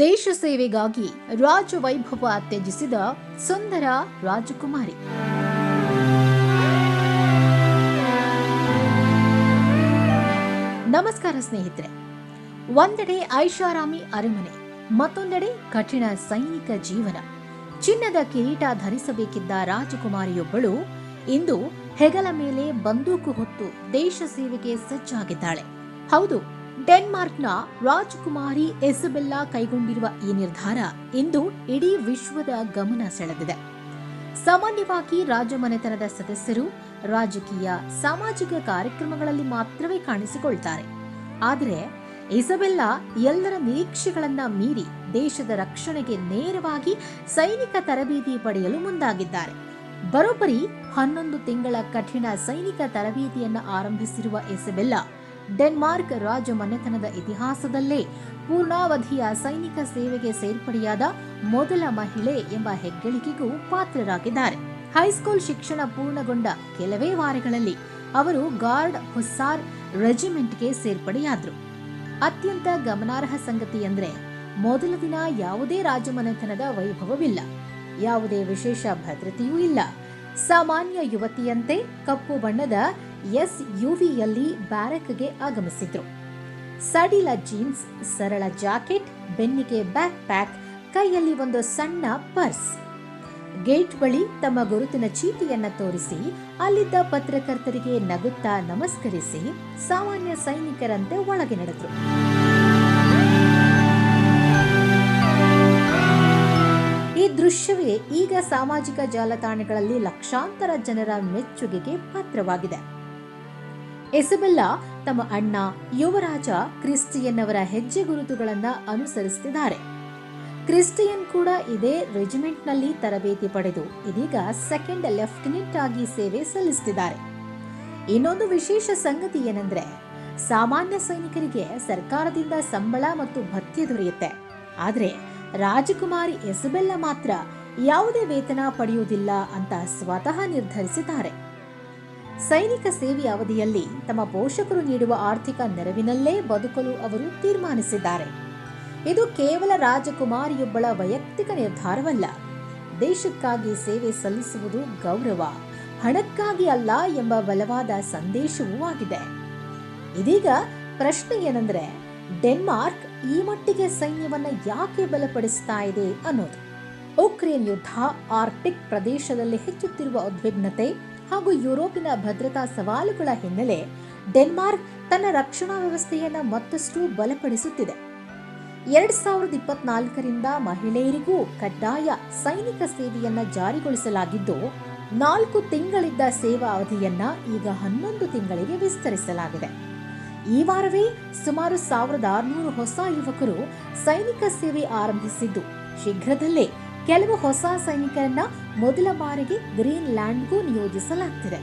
ದೇಶ ಸೇವೆಗಾಗಿ ರಾಜವೈಭವ ತ್ಯಜಿಸಿದ ಸುಂದರ ರಾಜಕುಮಾರಿ. ನಮಸ್ಕಾರ ಸ್ನೇಹಿತರೆ. ಒಂದೆಡೆ ಐಷಾರಾಮಿ ಅರಮನೆ, ಮತ್ತೊಂದೆಡೆ ಕಠಿಣ ಸೈನಿಕ ಜೀವನ. ಚಿನ್ನದ ಕಿರೀಟ ಧರಿಸಬೇಕಿದ್ದ ರಾಜಕುಮಾರಿಯೊಬ್ಬಳು ಇಂದು ಹೆಗಲ ಮೇಲೆ ಬಂದೂಕು ಹೊತ್ತು ದೇಶ ಸೇವೆಗೆ ಸಜ್ಜಾಗಿದ್ದಾಳೆ. ಹೌದು, ಡೆನ್ಮಾರ್ಕ್ನ ರಾಜಕುಮಾರಿ ಇಸಬೆಲ್ಲಾ ಕೈಗೊಂಡಿರುವ ಈ ನಿರ್ಧಾರ ಇಂದು ಇಡೀ ವಿಶ್ವದ ಗಮನ ಸೆಳೆದಿದೆ. ಸಾಮಾನ್ಯವಾಗಿ ರಾಜಮನೆತನದ ಸದಸ್ಯರು ರಾಜಕೀಯ, ಸಾಮಾಜಿಕ ಕಾರ್ಯಕ್ರಮಗಳಲ್ಲಿ ಮಾತ್ರವೇ ಕಾಣಿಸಿಕೊಳ್ತಾರೆ. ಆದರೆ ಇಸಬೆಲ್ಲಾ ಎಲ್ಲರ ನಿರೀಕ್ಷೆಗಳನ್ನ ಮೀರಿ ದೇಶದ ರಕ್ಷಣೆಗೆ ನೇರವಾಗಿ ಸೈನಿಕ ತರಬೇತಿ ಪಡೆಯಲು ಮುಂದಾಗಿದ್ದಾರೆ. ಬರೋಬ್ಬರಿ 11 ತಿಂಗಳ ಕಠಿಣ ಸೈನಿಕ ತರಬೇತಿಯನ್ನು ಆರಂಭಿಸಿರುವ ಇಸಬೆಲ್ಲಾ ಡೆನ್ಮಾರ್ಕ್ ರಾಜಮನೆತನದ ಇತಿಹಾಸದಲ್ಲೇ ಪೂರ್ಣಾವಧಿಯ ಸೈನಿಕ ಸೇವೆಗೆ ಸೇರ್ಪಡೆಯಾದ ಮೊದಲ ಮಹಿಳೆ ಎಂಬ ಹೆಗ್ಗಳಿಕೆಗೂ ಪಾತ್ರರಾಗಿದ್ದಾರೆ. ಹೈಸ್ಕೂಲ್ ಶಿಕ್ಷಣ ಪೂರ್ಣಗೊಂಡ ಕೆಲವೇ ವಾರಗಳಲ್ಲಿ ಅವರು ಗಾರ್ಡ್ ಹುಸ್ಸಾರ್ ರೆಜಿಮೆಂಟ್ಗೆ ಸೇರ್ಪಡೆಯಾದರು. ಅತ್ಯಂತ ಗಮನಾರ್ಹ ಸಂಗತಿ ಎಂದರೆ, ಮೊದಲ ದಿನ ಯಾವುದೇ ರಾಜಮನೆತನದ ವೈಭವವಿಲ್ಲ, ಯಾವುದೇ ವಿಶೇಷ ಭದ್ರತೆಯೂ ಇಲ್ಲ. ಸಾಮಾನ್ಯ ಯುವತಿಯಂತೆ ಕಪ್ಪು ಬಣ್ಣದ SUVಯಲ್ಲಿ ಬ್ಯಾರಕ್ಗೆ ಆಗಮಿಸಿದ್ರು. ಸಡಿಲ ಜೀನ್ಸ್, ಸರಳ ಜಾಕೆಟ್, ಬೆನ್ನಿಗೆ ಬ್ಯಾಕ್ ಪ್ಯಾಕ್, ಕೈಯಲ್ಲಿ ಒಂದು ಸಣ್ಣ ಪರ್ಸ್. ಗೇಟ್ ಬಳಿ ತಮ್ಮ ಗುರುತಿನ ಚೀಟಿಯನ್ನ ತೋರಿಸಿ ಅಲ್ಲಿದ್ದ ಪತ್ರಕರ್ತರಿಗೆ ನಗುತ್ತಾ ನಮಸ್ಕರಿಸಿ ಸಾಮಾನ್ಯ ಸೈನಿಕರಂತೆ ಒಳಗೆ ನಡೆದ್ರು. ಈ ದೃಶ್ಯವೇ ಈಗ ಸಾಮಾಜಿಕ ಜಾಲತಾಣಗಳಲ್ಲಿ ಲಕ್ಷಾಂತರ ಜನರ ಮೆಚ್ಚುಗೆಗೆ ಪಾತ್ರವಾಗಿದೆ. ಇಸಬೆಲ್ಲಾ ತಮ್ಮ ಅಣ್ಣ ಯುವರಾಜ ಕ್ರಿಸ್ಟಿಯನ್ ಅವರ ಹೆಜ್ಜೆ ಗುರುತುಗಳನ್ನು ಅನುಸರಿಸುತ್ತಿದ್ದಾರೆ. ಕ್ರಿಸ್ಟಿಯನ್ ಕೂಡ ಇದೇ ರೆಜಿಮೆಂಟ್ನಲ್ಲಿ ತರಬೇತಿ ಪಡೆದು ಇದೀಗ ಸೆಕೆಂಡ್ ಲೆಫ್ಟಿನೆಂಟ್ ಆಗಿ ಸೇವೆ ಸಲ್ಲಿಸುತ್ತಿದ್ದಾರೆ. ಇನ್ನೊಂದು ವಿಶೇಷ ಸಂಗತಿ ಏನೆಂದ್ರೆ, ಸಾಮಾನ್ಯ ಸೈನಿಕರಿಗೆ ಸರ್ಕಾರದಿಂದ ಸಂಬಳ ಮತ್ತು ಭತ್ಯೆ ದೊರೆಯುತ್ತೆ. ಆದರೆ ರಾಜಕುಮಾರಿ ಇಸಬೆಲ್ಲಾ ಮಾತ್ರ ಯಾವುದೇ ವೇತನ ಪಡೆಯುವುದಿಲ್ಲ ಅಂತ ಸ್ವತಃ ನಿರ್ಧರಿಸಿದ್ದಾರೆ. ಸೈನಿಕ ಸೇವೆಯ ಅವಧಿಯಲ್ಲಿ ತಮ್ಮ ಪೋಷಕರು ನೀಡುವ ಆರ್ಥಿಕ ನೆರವಿನಲ್ಲೇ ಬದುಕಲು ಅವರು ತೀರ್ಮಾನಿಸಿದ್ದಾರೆ. ಇದು ಕೇವಲ ರಾಜಕುಮಾರಿಯೊಬ್ಬಳ ವೈಯಕ್ತಿಕ ನಿರ್ಧಾರವಲ್ಲ, ದೇಶಕ್ಕಾಗಿ ಸೇವೆ ಸಲ್ಲಿಸುವುದು ಗೌರವ, ಹಣಕ್ಕಾಗಿ ಅಲ್ಲ ಎಂಬ ಬಲವಾದ ಸಂದೇಶವೂ ಆಗಿದೆ. ಇದೀಗ ಪ್ರಶ್ನೆ ಏನೆಂದರೆ, ಡೆನ್ಮಾರ್ಕ್ ಈ ಮಟ್ಟಿಗೆ ಸೈನ್ಯವನ್ನ ಯಾಕೆ ಬಲಪಡಿಸ್ತಾ ಇದೆ ಅನ್ನೋದು. ಉಕ್ರೇನ್ ಯುದ್ಧ, ಆರ್ಕ್ಟಿಕ್ ಪ್ರದೇಶದಲ್ಲಿ ಹೆಚ್ಚುತ್ತಿರುವ ಉದ್ವಿಗ್ನತೆ ಹಾಗೂ ಯುರೋಪಿನ ಭದ್ರತಾ ಸವಾಲುಗಳ ಹಿನ್ನೆಲೆ ಡೆನ್ಮಾರ್ಕ್ ತನ್ನ ರಕ್ಷಣಾ ವ್ಯವಸ್ಥೆಯನ್ನು ಮತ್ತಷ್ಟು ಬಲಪಡಿಸುತ್ತಿದೆ. 2024ರಿಂದ ಮಹಿಳೆಯರಿಗೂ ಕಡ್ಡಾಯ ಸೈನಿಕ ಸೇವೆಯನ್ನ ಜಾರಿಗೊಳಿಸಲಾಗಿದ್ದು, 4 ತಿಂಗಳಿದ್ದ ಸೇವಾ ಅವಧಿಯನ್ನ ಈಗ 11 ತಿಂಗಳಿಗೆ ವಿಸ್ತರಿಸಲಾಗಿದೆ. ಈ ವಾರವೇ ಸುಮಾರು 1600 ಹೊಸ ಯುವಕರು ಸೈನಿಕ ಸೇವೆ ಆರಂಭಿಸಿದ್ದು, ಶೀಘ್ರದಲ್ಲೇ ಕೆಲವು ಹೊಸ ಸೈನಿಕರನ್ನ ಮೊದಲ ಬಾರಿಗೆ ಗ್ರೀನ್ಲ್ಯಾಂಡ್ಗೂ ನಿಯೋಜಿಸಲಾಗ್ತಿದೆ.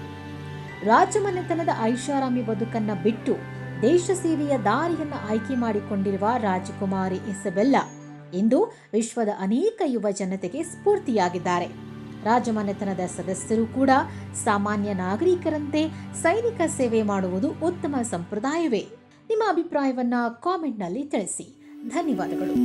ರಾಜಮನೆತನದ ಐಷಾರಾಮಿ ಬದುಕನ್ನ ಬಿಟ್ಟು ದೇಶ ಸೇವೆಯ ದಾರಿಯನ್ನ ಆಯ್ಕೆ ಮಾಡಿಕೊಂಡಿರುವ ರಾಜಕುಮಾರಿ ಇಸಬೆಲ್ಲಾ ಇಂದು ವಿಶ್ವದ ಅನೇಕ ಯುವ ಜನತೆಗೆ ಸ್ಫೂರ್ತಿಯಾಗಿದ್ದಾರೆ. ರಾಜಮನೆತನದ ಸದಸ್ಯರು ಕೂಡ ಸಾಮಾನ್ಯ ನಾಗರಿಕರಂತೆ ಸೈನಿಕ ಸೇವೆ ಮಾಡುವುದು ಉತ್ತಮ ಸಂಪ್ರದಾಯವೇ? ನಿಮ್ಮ ಅಭಿಪ್ರಾಯವನ್ನ ಕಾಮೆಂಟ್ನಲ್ಲಿ ತಿಳಿಸಿ. ಧನ್ಯವಾದಗಳು.